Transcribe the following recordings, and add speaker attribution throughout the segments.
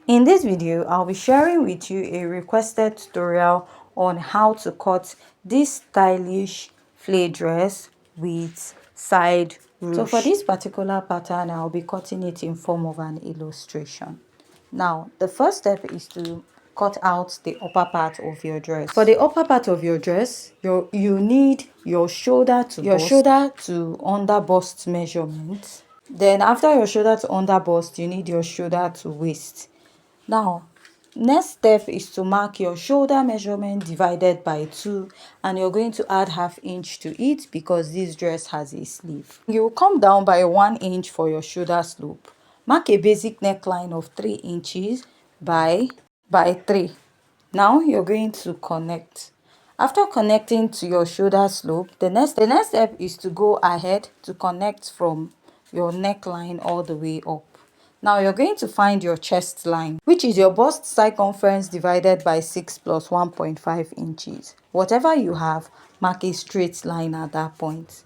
Speaker 1: In this video, I'll be sharing with you a requested tutorial on how to cut this stylish flare dress with side ruche. So for this particular pattern, I'll be cutting it in form of an illustration. Now, the first step is to cut out the upper part of your dress. For the upper part of your dress, you need your shoulder to under bust measurement. Then after your shoulder to under bust, you need your shoulder to waist. Now, next step is to mark your shoulder measurement divided by 2, and you're going to add ½ inch to it because this dress has a sleeve. You will come down by 1 inch for your shoulder slope. Mark a basic neckline of 3 inches by 3. Now you're going to connect. After connecting to your shoulder slope, the next step is to go ahead to connect from your neckline all the way up. Now you're going to find your chest line, which is your bust circumference divided by 6 plus 1.5 inches. Whatever you have, mark a straight line at that point.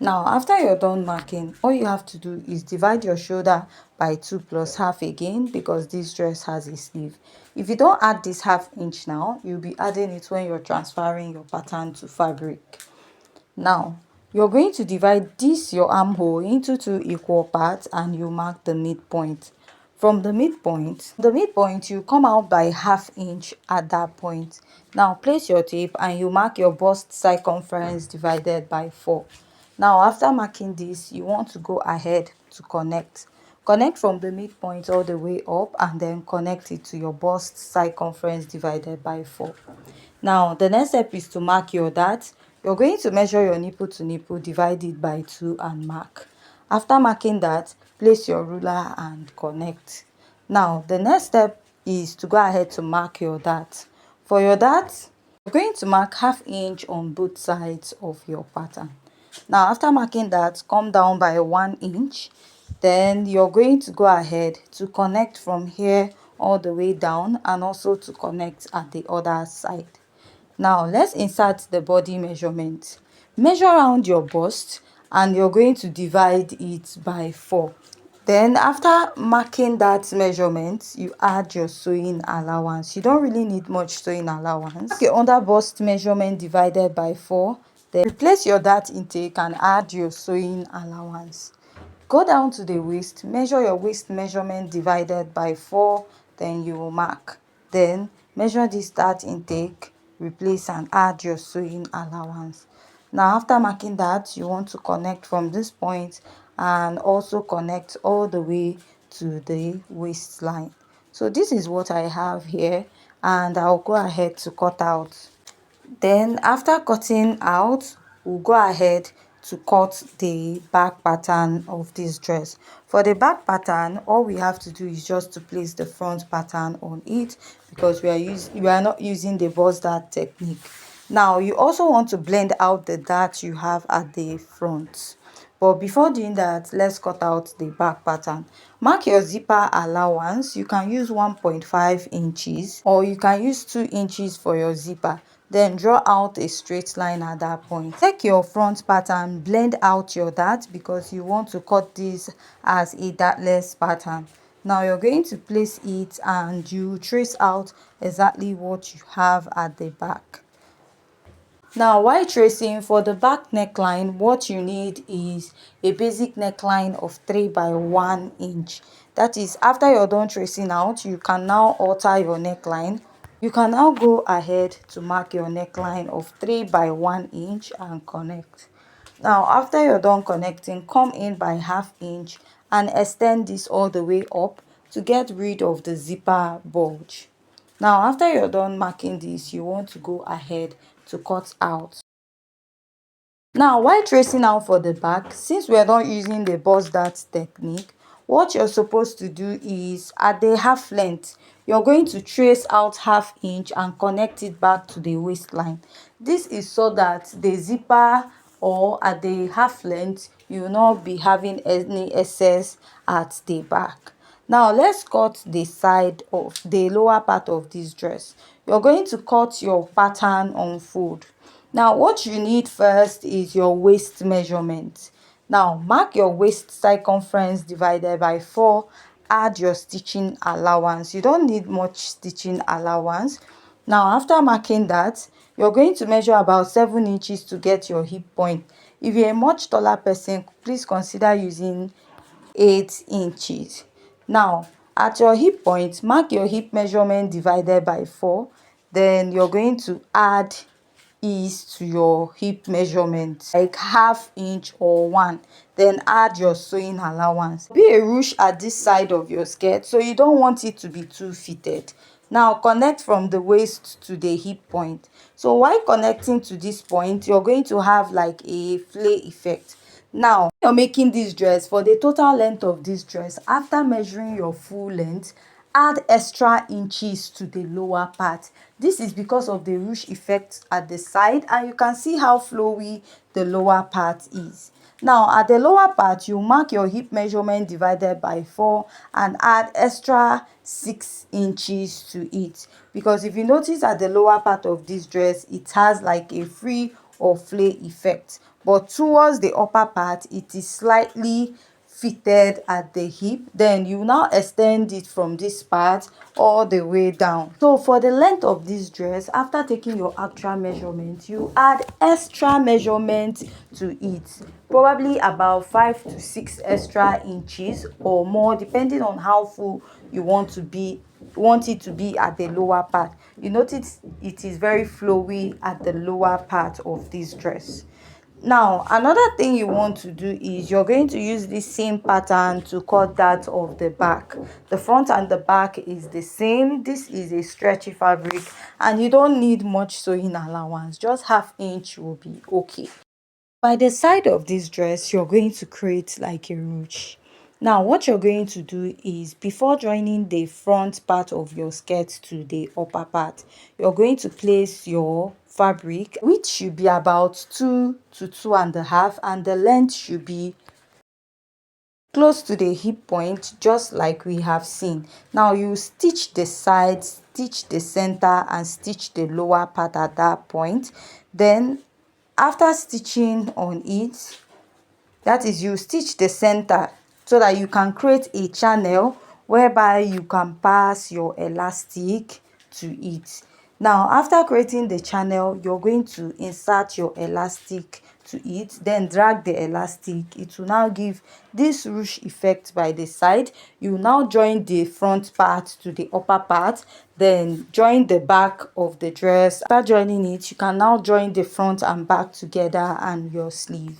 Speaker 1: Now, after you're done marking, all you have to do is divide your shoulder by 2 plus half again because this dress has a sleeve. If you don't add this ½ inch now, you'll be adding it when you're transferring your pattern to fabric. Now, you're going to divide this your armhole into 2 equal parts and you mark the midpoint. From the midpoint, you come out by ½ inch at that point. Now, place your tape and you mark your bust circumference divided by 4. Now, after marking this, you want to go ahead to connect. Connect from the midpoint all the way up and then connect it to your bust circumference divided by 4. Now, the next step is to mark your dart. You're going to measure your nipple to nipple, divide it by 2 and mark. After marking that, place your ruler and connect. Now, the next step is to go ahead to mark your dart. For your dart, you're going to mark ½ inch on both sides of your pattern. Now, after marking that, come down by 1 inch. Then you're going to go ahead to connect from here all the way down and also to connect at the other side. Now, let's insert the body measurement. Measure around your bust and you're going to divide it by 4. Then after marking that measurement, you add your sewing allowance. You don't really need much sewing allowance. Mark your under bust measurement divided by 4. Then replace your dart intake and add your sewing allowance. Go down to the waist, measure your waist measurement divided by 4, then you will mark. Then measure this dart intake, replace and add your sewing allowance. Now, after marking that, you want to connect from this point and also connect all the way to the waistline. So this is what I have here, and I'll go ahead to cut out. Then after cutting out, we'll go ahead to cut the back pattern of this dress. For the back pattern, all we have to do is just to place the front pattern on it because we are not using the bust dart technique. Now, you also want to blend out the dart you have at the front. But before doing that, let's cut out the back pattern. Mark your zipper allowance. You can use 1.5 inches or you can use 2 inches for your zipper. Then draw out a straight line at that point. Take your front pattern, blend out your dart because you want to cut this as a dartless pattern. Now you're going to place it and you trace out exactly what you have at the back. Now, while tracing for the back neckline, what you need is a basic neckline of 3 by 1 inch. That is, after you're done tracing out, you can now alter your neckline. You can now go ahead to mark your neckline of 3 by 1 inch and connect. Now, after you're done connecting, come in by ½ inch and extend this all the way up to get rid of the zipper bulge. Now, after you're done marking this, you want to go ahead to cut out. Now, while tracing out for the back, since we're not using the bust dart technique, what you're supposed to do is at the half length, you're going to trace out ½ inch and connect it back to the waistline. This is so that the zipper or at the half length, you will not be having any excess at the back. Now, let's cut the side of the lower part of this dress. You're going to cut your pattern on fold. Now, what you need first is your waist measurement. Now, mark your waist circumference divided by 4 add your stitching allowance. You don't need much stitching allowance. Now after marking that, you're going to measure about 7 inches to get your hip point. If you're a much taller person, please consider using 8 inches. Now at your hip point, mark your hip measurement divided by 4. Then you're going to add is to your hip measurement, like half inch or 1. Then add your sewing allowance. Be a ruche at this side of your skirt, so you don't want it to be too fitted. Now connect from the waist to the hip point. So while connecting to this point, you're going to have like a flay effect. Now you're making this dress, for the total length of this dress, after measuring your full length, add extra inches to the lower part. This is because of the ruche effect at the side, and you can see how flowy the lower part is. Now at the lower part, you mark your hip measurement divided by 4 and add extra 6 inches to it, because if you notice at the lower part of this dress, it has like a free or flay effect, but towards the upper part it is slightly fitted at the hip. Then you now extend it from this part all the way down. So for the length of this dress, after taking your actual measurement, you add extra measurement to it, probably about 5 to 6 extra inches or more, depending on how full you want it to be at the lower part. You notice it is very flowy at the lower part of this dress. Now another thing you want to do is you're going to use this same pattern to cut that of the back. The front and the back is the same. This is a stretchy fabric and you don't need much sewing allowance, just half inch will be okay. By the side of this dress, you're going to create like a ruche. Now what you're going to do is, before joining the front part of your skirt to the upper part, you're going to place your fabric, which should be about 2 to 2.5, and the length should be close to the hip point, just like we have seen. Now you stitch the sides, stitch the center, and stitch the lower part at that point. Then after stitching on it, that is, you stitch the center so that you can create a channel whereby you can pass your elastic to it. Now after creating the channel, you're going to insert your elastic to it, then drag the elastic. It will now give this ruche effect by the side. You now join the front part to the upper part, then join the back of the dress. After joining it, you can now join the front and back together and your sleeve.